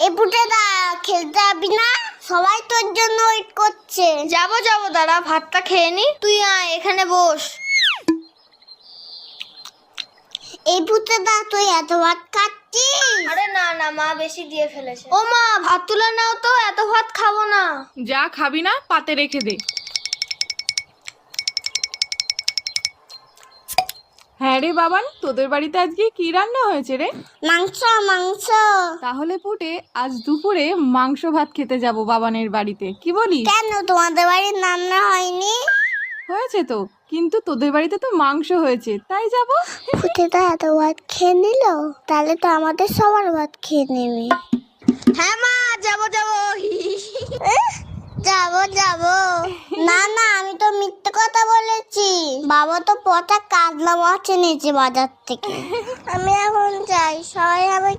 এ পুটেদা খেলতে যাবি না? সবাই তোর জন্য ওয়েট করছে। যাবো দাঁড়া, ভাতটা খেয়ে নি। তুই আয়, এখানে বস। এই পুটেদা তুই এত ভাত খাচ্ছিস? আরে না মা বেশি দিয়ে ফেলেছে। ও মা, ভাত তুলে নাও তো, এত ভাত খাবো না। যা খাবি না পাতে রেখে দে। হ্যাঁ রে বাবান, তোদের বাড়িতে আজকে কি রান্না হয়েছে রে? মাংস মাংস। তাহলে পুটে আজ দুপুরে মাংস ভাত খেতে যাব বাবানের বাড়িতে, কি বলিস? কেন তোমাদের বাড়ির রান্না হয়নি? হয়েছে তো, কিন্তু তোদের বাড়িতে তো মাংস হয়েছে, তাই যাব। পুটেদা এত ভাত খেয়ে নিল, তাহলে তো আমাদের সবার ভাত খেয়ে নেবে। হ্যাঁ মা, যাবো যাবো না আমি তো মিথ্যে কথা বলেছি। বাবা তো পচা কাতলা মাছ এনেছে বাজার থেকে। আমি এখন যাই, সবাই আমাকে